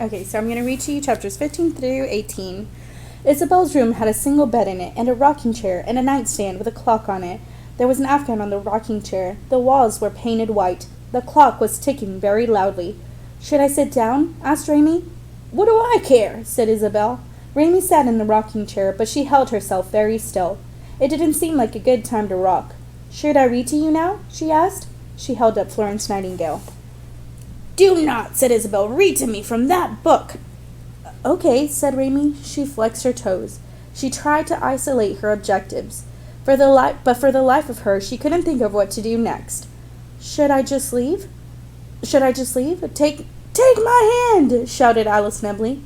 Okay, so I'm going to read to you chapters 15 through 18. Isabel's room had a single bed in it, and a rocking chair, and a nightstand with a clock on it. There was an afghan on the rocking chair. The walls were painted white. The clock was ticking very loudly. "Should I sit down?" asked Raymie. "What do I care?" said Isabel. Raymie sat in the rocking chair, but she held herself very still. It didn't seem like a good time to rock. "Should I read to you now?" she asked. She held up Florence Nightingale. "Do not," said Isabel. "Read to me from that book." "Okay," said Raymie. She flexed her toes. She tried to isolate her objectives. But for the life of her, she couldn't think of what to do next. "Should I just leave? Should I just leave? Take my hand!" shouted Alice Nebley.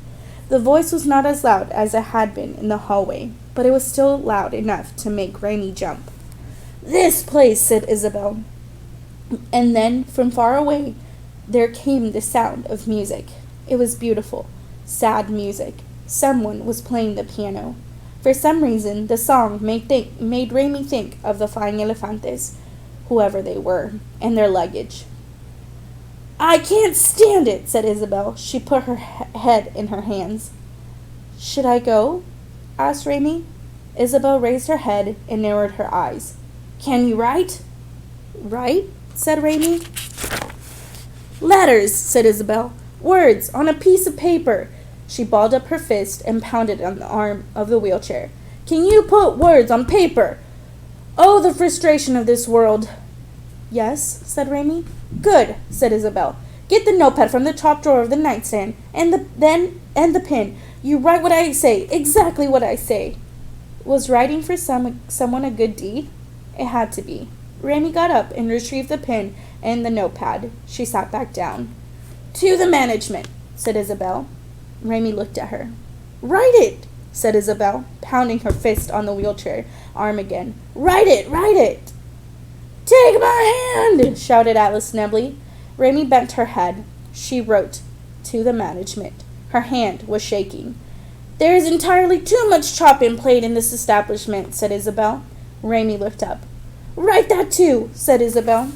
The voice was not as loud as it had been in the hallway, but it was still loud enough to make Raymie jump. "This place," said Isabel. And then, from far away, there came the sound of music. It was beautiful, sad music. Someone was playing the piano. For some reason, the song made Raymie think of the Flying Elefantes, whoever they were, and their luggage. "I can't stand it," said Isabel. She put her head in her hands. "Should I go?" asked Raymie. Isabel raised her head and narrowed her eyes. "Can you write?" "Write?" said Raymie. "Letters," said Isabel. "Words on a piece of paper." She balled up her fist and pounded on the arm of the wheelchair. "Can you put words on paper? Oh, the frustration of this world." "Yes," said Raymie. "Good," said Isabel. "Get the notepad from the top drawer of the nightstand, and the pen. You write what I say, exactly what I say." Was writing for someone a good deed? It had to be. Raymie got up and retrieved the pen and the notepad. She sat back down. "To the management," said Isabel. Raymie looked at her. "Write it," said Isabel, pounding her fist on the wheelchair arm again. "Write it, write it." "Take my hand," shouted Alice Nebley. Raymie bent her head. She wrote, "To the management." Her hand was shaking. "There is entirely too much chop and plate in this establishment," said Isabel. Raymie looked up. "Write that too," said Isabel.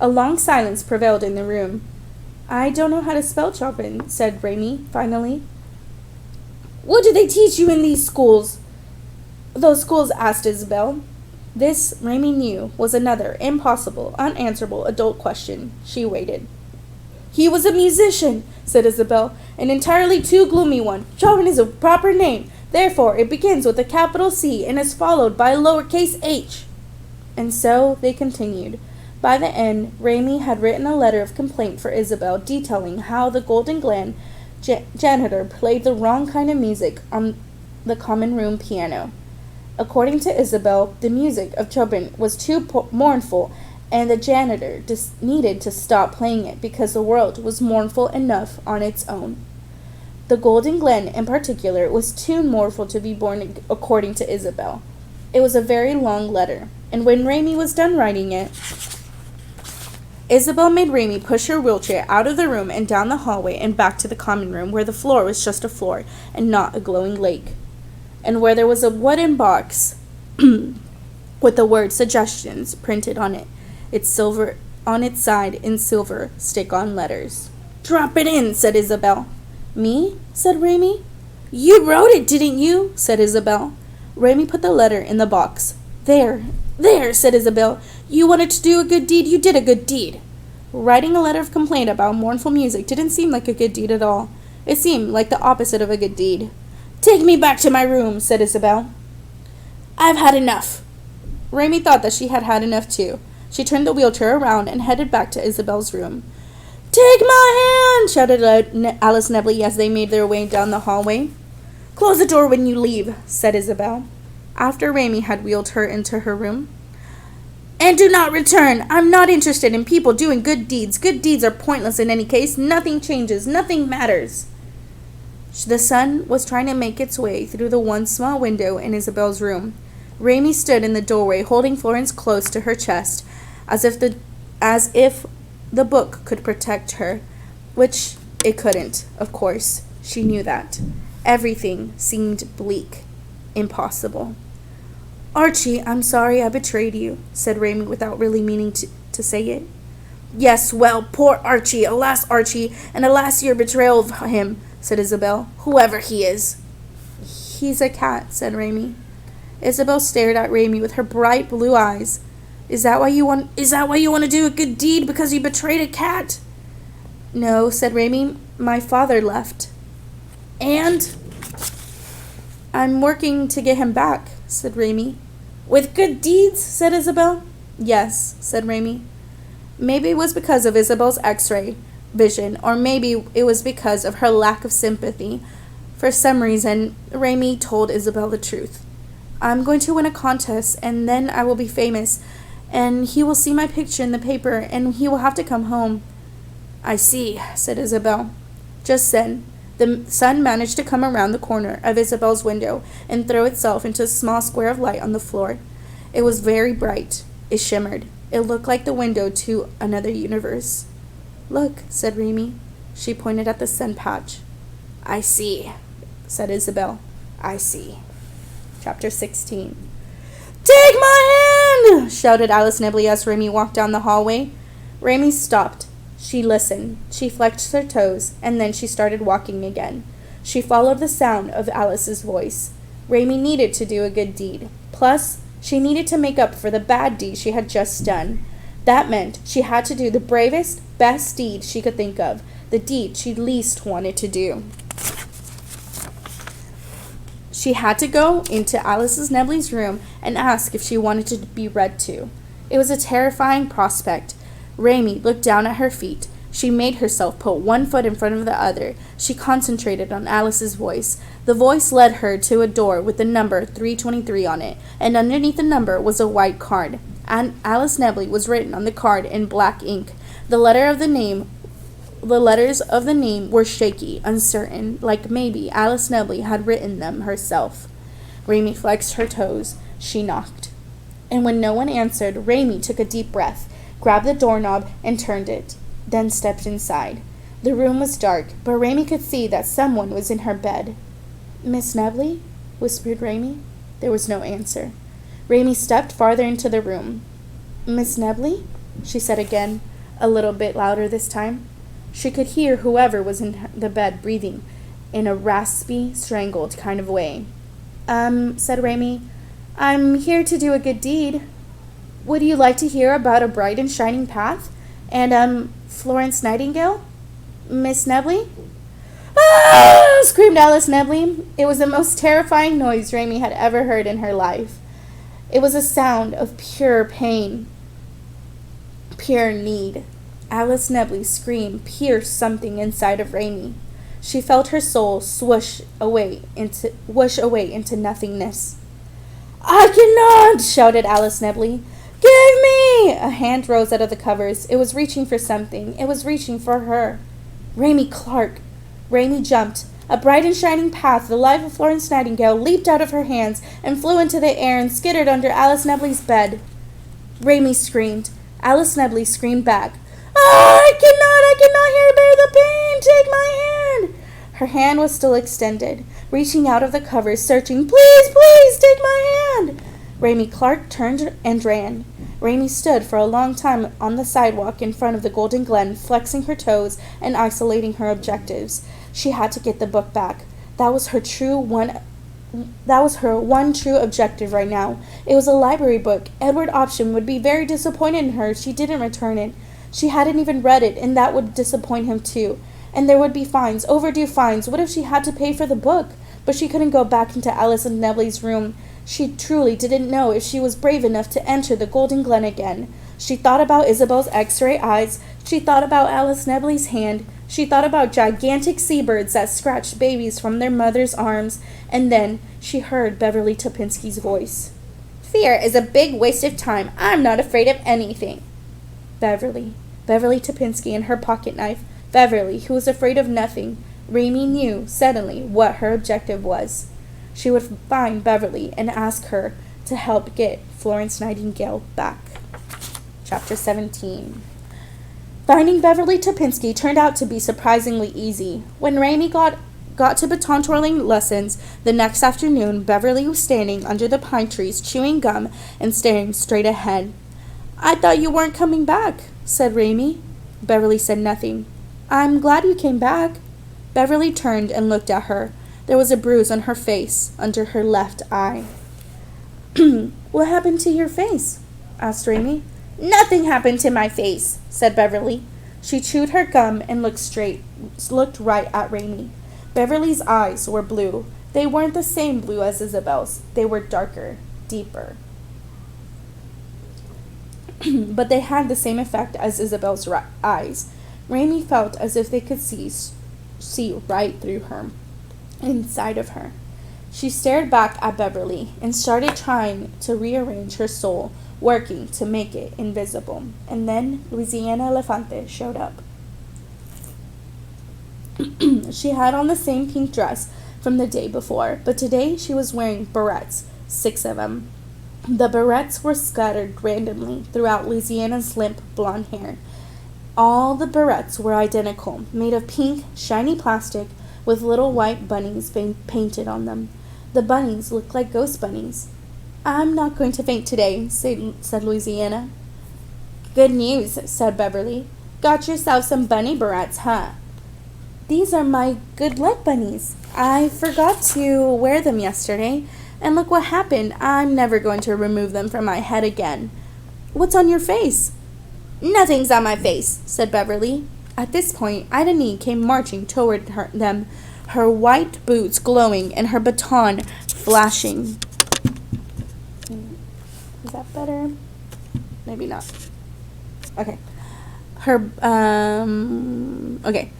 A long silence prevailed in the room. "I don't know how to spell Chopin," said Raymie, finally. "What do they teach you in these schools?" "Those schools?" asked Isabel. This, Raymie knew, was another impossible, unanswerable adult question. She waited. "He was a musician," said Isabel, "an entirely too gloomy one. Chopin is a proper name. Therefore, it begins with a capital C and is followed by a lowercase h." And so they continued. By the end, Raymie had written a letter of complaint for Isabel detailing how the Golden Glen janitor played the wrong kind of music on the common room piano. According to Isabel, the music of Chopin was too mournful, and the janitor needed to stop playing it because the world was mournful enough on its own. The Golden Glen, in particular, was too mournful to be borne, according to Isabel. It was a very long letter, and when Raymie was done writing it, Isabel made Raymie push her wheelchair out of the room and down the hallway and back to the common room, where the floor was just a floor and not a glowing lake, and where there was a wooden box with the word "Suggestions" printed on it, on its side in silver stick-on letters. "Drop it in," said Isabel. "Me?" said Raymie. "You wrote it, didn't you?" said Isabel. Raymie put the letter in the box. There, said Isabel. "You wanted to do a good deed, you did a good deed." Writing a letter of complaint about mournful music didn't seem like a good deed at all. It seemed like the opposite of a good deed. "Take me back to my room," said Isabel. "I've had enough." Raymie thought that she had had enough too. She turned the wheelchair around and headed back to Isabel's room. "Take my hand," shouted Alice Nebley as they made their way down the hallway. "Close the door when you leave," said Isabel, after Raymie had wheeled her into her room. "And do not return. I'm not interested in people doing good deeds. Good deeds are pointless in any case. Nothing changes. Nothing matters." The sun was trying to make its way through the one small window in Isabel's room. Raymie stood in the doorway, holding Florence close to her chest, as if the book could protect her, which it couldn't, of course. She knew that. Everything seemed bleak, impossible. "Archie, I'm sorry I betrayed you," said Raymie without really meaning to say it. Yes, well, poor Archie, and alas your betrayal of him, said Isabel, whoever he is. He's a cat, said Raymie. Isabel stared at Raymie with her bright blue eyes. Is that why you want to do a good deed, because you betrayed a cat? No, said Raymie. My father left. And? I'm working to get him back, said Raymie. With good deeds? Said Isabel. Yes, said Raymie. Maybe it was because of Isabel's x-ray vision, or maybe it was because of her lack of sympathy. For some reason, Raymie told Isabel the truth. I'm going to win a contest, and then I will be famous, and he will see my picture in the paper, and he will have to come home. I see, said Isabel. Just then, the sun managed to come around the corner of Isabel's window and throw itself into a small square of light on the floor. It was very bright. It shimmered. It looked like the window to another universe. Look, said Raymie. She pointed at the sun patch. I see, said Isabel. I see. Chapter 16. Take my hand! Shouted Alice Nibley as Raymie walked down the hallway. Raymie stopped. She listened. She flexed her toes, and then she started walking again. She followed the sound of Alice's voice. Raymie needed to do a good deed. Plus, she needed to make up for the bad deed she had just done. That meant she had to do the bravest, best deed she could think of, the deed she least wanted to do. She had to go into Alice Nibley's room and ask if she wanted to be read to. It was a terrifying prospect. Raymie looked down at her feet. She made herself put one foot in front of the other. She concentrated on Alice's voice. The voice led her to a door with the number 323 on it, and underneath the number was a white card. And Alice Nibley was written on the card in black ink. The letters of the name were shaky, uncertain, like maybe Alice Nibley had written them herself. Raymie flexed her toes. She knocked. And when no one answered, Raymie took a deep breath, grabbed the doorknob, and turned it, then stepped inside. The room was dark, but Raymie could see that someone was in her bed. Miss Nibley? Whispered Raymie. There was no answer. Raymie stepped farther into the room. Miss Nibley? She said again, a little bit louder this time. She could hear whoever was in the bed breathing in a raspy, strangled kind of way. Said Raymie, I'm here to do a good deed. Would you like to hear about a bright and shining path? And, Florence Nightingale? Miss Nibley? Ah! Screamed Alice Nibley. It was the most terrifying noise Raymie had ever heard in her life. It was a sound of pure pain, pure need. Alice Nibley's scream pierced something inside of Raymie. She felt her soul whoosh away into nothingness. I cannot! Shouted Alice Nibley. Give me! A hand rose out of the covers. It was reaching for something. It was reaching for her. Raymie Clark. Raymie jumped. A bright and shining path, the life of Florence Nightingale, leaped out of her hands and flew into the air and skittered under Alice Nibley's bed. Raymie screamed. Alice Nibley screamed back. I cannot hear, bear the pain! Take my hand! Her hand was still extended, reaching out of the covers, searching, please, take my hand! Raymie Clark turned and ran. Raymie stood for a long time on the sidewalk in front of the Golden Glen, flexing her toes and isolating her objectives. She had to get the book back. That was her one true objective right now. It was a library book. Edward Option would be very disappointed in her if she didn't return it. She hadn't even read it, and that would disappoint him too. And there would be fines, overdue fines. What if she had to pay for the book? But she couldn't go back into Alice and Nibley's room. She truly didn't know if she was brave enough to enter the Golden Glen again. She thought about Isabel's x-ray eyes. She thought about Alice Nibley's hand. She thought about gigantic seabirds that scratched babies from their mother's arms. And then she heard Beverly Topinski's voice. Fear is a big waste of time. I'm not afraid of anything. Beverly Topinski and her pocket knife. Beverly, who was afraid of nothing. Raymie knew, suddenly, what her objective was. She would find Beverly and ask her to help get Florence Nightingale back. Chapter 17. Finding Beverly Topinski turned out to be surprisingly easy. When Raymie got to baton twirling lessons the next afternoon, Beverly was standing under the pine trees, chewing gum and staring straight ahead. I thought you weren't coming back, said Raymie. Beverly said nothing. I'm glad you came back. Beverly turned and looked at her. There was a bruise on her face, under her left eye. What happened to your face? Asked Raymie. Nothing happened to my face, said Beverly. She chewed her gum and looked right at Raymie. Beverly's eyes were blue. They weren't the same blue as Isabel's. They were darker, deeper. But they had the same effect as Isabel's eyes. Raymie felt as if they could see right through her, inside of her. She stared back at Beverly and started trying to rearrange her soul, working to make it invisible. And then Louisiana Elefante showed up. She had on the same pink dress from the day before, but today she was wearing barrettes, 6 of them. The barrettes were scattered randomly throughout Louisiana's limp blonde hair. All the barrettes were identical, made of pink, shiny plastic, with little white bunnies painted on them. The bunnies looked like ghost bunnies. I'm not going to faint today, said Louisiana. Good news, said Beverly. Got yourself some bunny barrettes, huh? These are my good luck bunnies. I forgot to wear them yesterday, and look what happened. I'm never going to remove them from my head again. What's on your face? Nothing's on my face, said Beverly. At this point, Idahnee came marching toward them, her white boots glowing and her baton flashing. Is that better? Maybe not. Okay. Okay.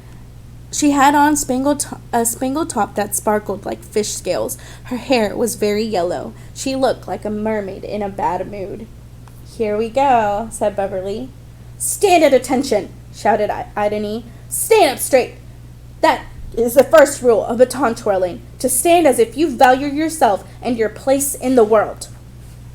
She had on a spangled top that sparkled like fish scales. Her hair was very yellow. She looked like a mermaid in a bad mood. Here we go, said Beverly. Stand at attention, shouted Idahnee. Stand up straight. That is the first rule of baton twirling, to stand as if you value yourself and your place in the world.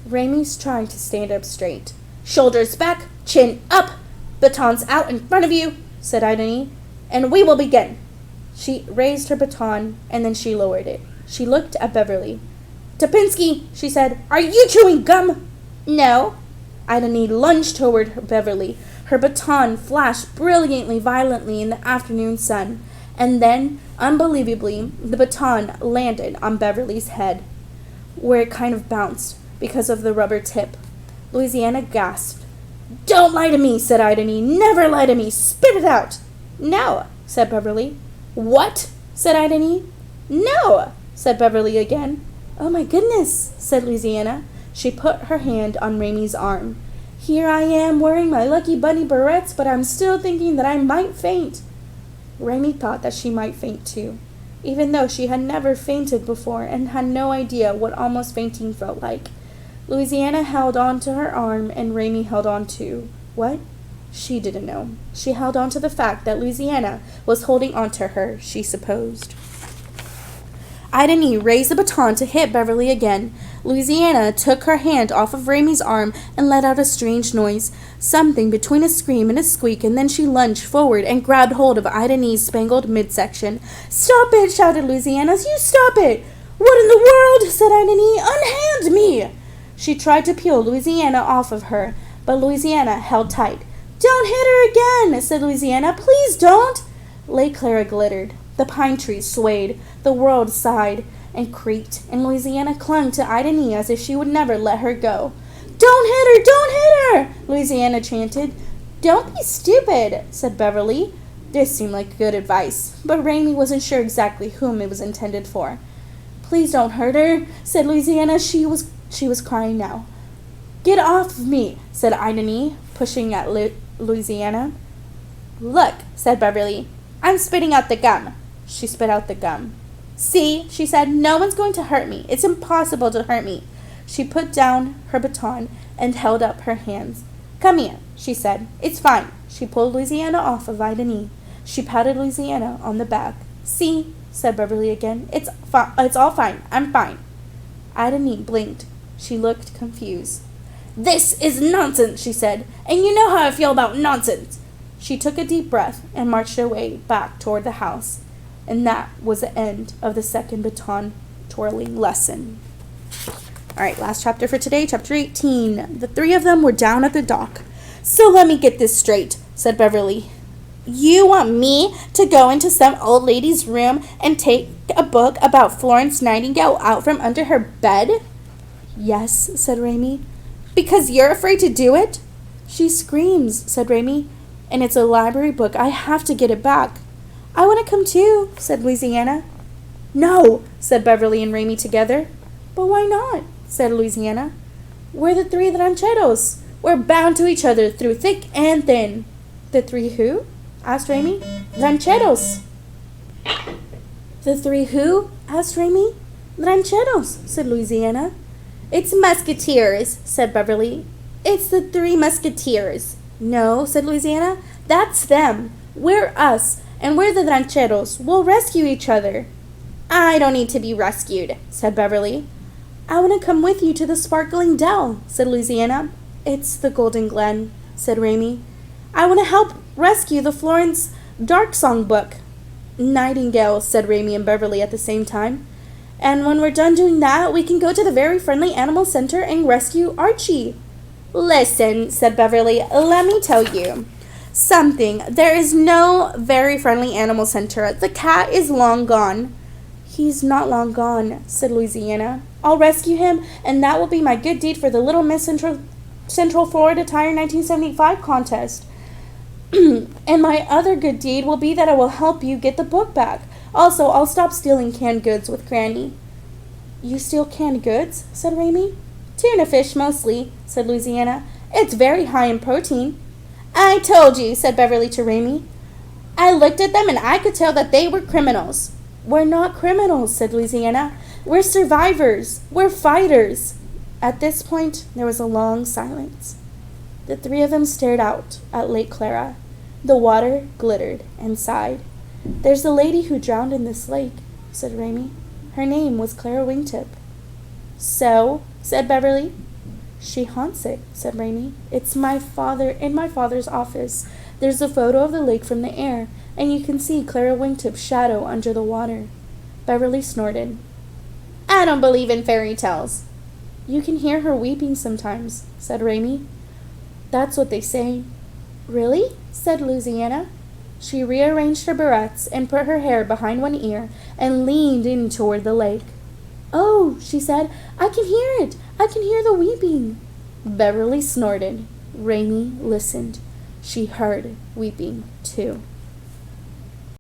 Raymie's trying to stand up straight. Shoulders back, chin up, batons out in front of you, said Idahnee, and we will begin. She raised her baton, and then she lowered it. She looked at Beverly. Topinski, she said, are you chewing gum? No. Idahnee lunged toward Beverly. Her baton flashed brilliantly violently in the afternoon sun, and then, unbelievably, the baton landed on Beverly's head, where it kind of bounced because of the rubber tip. Louisiana gasped. Don't lie to me, said Idahnee. Never lie to me. Spit it out. No, said Beverly. What? said Idahnee. No, said Beverly again. Oh my goodness, said Louisiana. She put her hand on Raymie's arm. Here I am wearing my lucky bunny barrettes, but I'm still thinking that I might faint. Raymie thought that she might faint too, even though she had never fainted before and had no idea what almost fainting felt like. Louisiana held on to her arm and Raymie held on to what? She didn't know. She held on to the fact that Louisiana was holding on to her, she supposed. Idahnee raised the baton to hit Beverly again. Louisiana took her hand off of Raymie's arm and let out a strange noise, something between a scream and a squeak, and then she lunged forward and grabbed hold of Idahnee's spangled midsection. Stop it, shouted Louisiana. You stop it! What in the world? Said Idahnee. Unhand me! She tried to peel Louisiana off of her, but Louisiana held tight. Don't hit her again, said Louisiana. Please don't. Lake Clara glittered. The pine trees swayed. The world sighed and creaked, and Louisiana clung to Idahnee as if she would never let her go. Don't hit her! Don't hit her! Louisiana chanted. Don't be stupid, said Beverly. This seemed like good advice, but Raymie wasn't sure exactly whom it was intended for. Please don't hurt her, said Louisiana. She was crying now. Get off of me, said Idahnee, pushing at Louisiana. Look, said Beverly. I'm spitting out the gum. She spit out the gum. See, she said, no one's going to hurt me. It's impossible to hurt me. She put down her baton and held up her hands. Come here, she said. It's fine. She pulled Louisiana off of Idahnee. She patted Louisiana on the back. See, said Beverly again. It's all fine. I'm fine. Idahnee blinked. She looked confused. This is nonsense, she said, and you know how I feel about nonsense. She took a deep breath and marched her way back toward the house. And that was the end of the second baton twirling lesson. All right, last chapter for today, chapter 18. The three of them were down at the dock. So let me get this straight, said Beverly. You want me to go into some old lady's room and take a book about Florence Nightingale out from under her bed? Yes, said Raymie. Because you're afraid to do it? She screams, said Raymie. And it's a library book. I have to get it back. I want to come too, said Louisiana. No, said Beverly and Raymie together. But why not? Said Louisiana. We're the three rancheros. We're bound to each other through thick and thin. The three who? Asked Raymie. Rancheros. The three who? Asked Raymie. Rancheros, said Louisiana. It's musketeers, said Beverly. It's the three musketeers. No, said Louisiana. That's them. We're us, and we're the rancheros. We'll rescue each other. I don't need to be rescued, said Beverly. I want to come with you to the sparkling dell, said Louisiana. It's the Golden Glen, said Raymie. I want to help rescue the Florence Dark Song book. Nightingale, said Raymie and Beverly at the same time. And when we're done doing that, we can go to the Very Friendly Animal Center and rescue Archie. Listen, said Beverly, let me tell you something. There is no Very Friendly Animal Center. The cat is long gone. He's not long gone, said Louisiana. I'll rescue him, and that will be my good deed for the Little Miss Central Florida Tire 1975 contest. And my other good deed will be that I will help you get the book back. Also, I'll stop stealing canned goods with Granny. You steal canned goods? Said Raymie. Tuna fish mostly, said Louisiana. It's very high in protein. I told you, said Beverly to Raymie. I looked at them and I could tell that they were criminals. We're not criminals, said Louisiana. We're survivors. We're fighters. At this point, there was a long silence. The three of them stared out at Lake Clara. The water glittered and sighed. There's a lady who drowned in this lake, said Raymie. Her name was Clara Wingtip. So, said Beverly. She haunts it, said Raymie. It's in my father's office. There's a photo of the lake from the air, and you can see Clara Wingtip's shadow under the water. Beverly snorted. I don't believe in fairy tales. You can hear her weeping sometimes, said Raymie. That's what they say. Really? Said Louisiana. She rearranged her barrettes and put her hair behind one ear and leaned in toward the lake. Oh, she said, I can hear it. I can hear the weeping. Beverly snorted. Raymie listened. She heard weeping, too.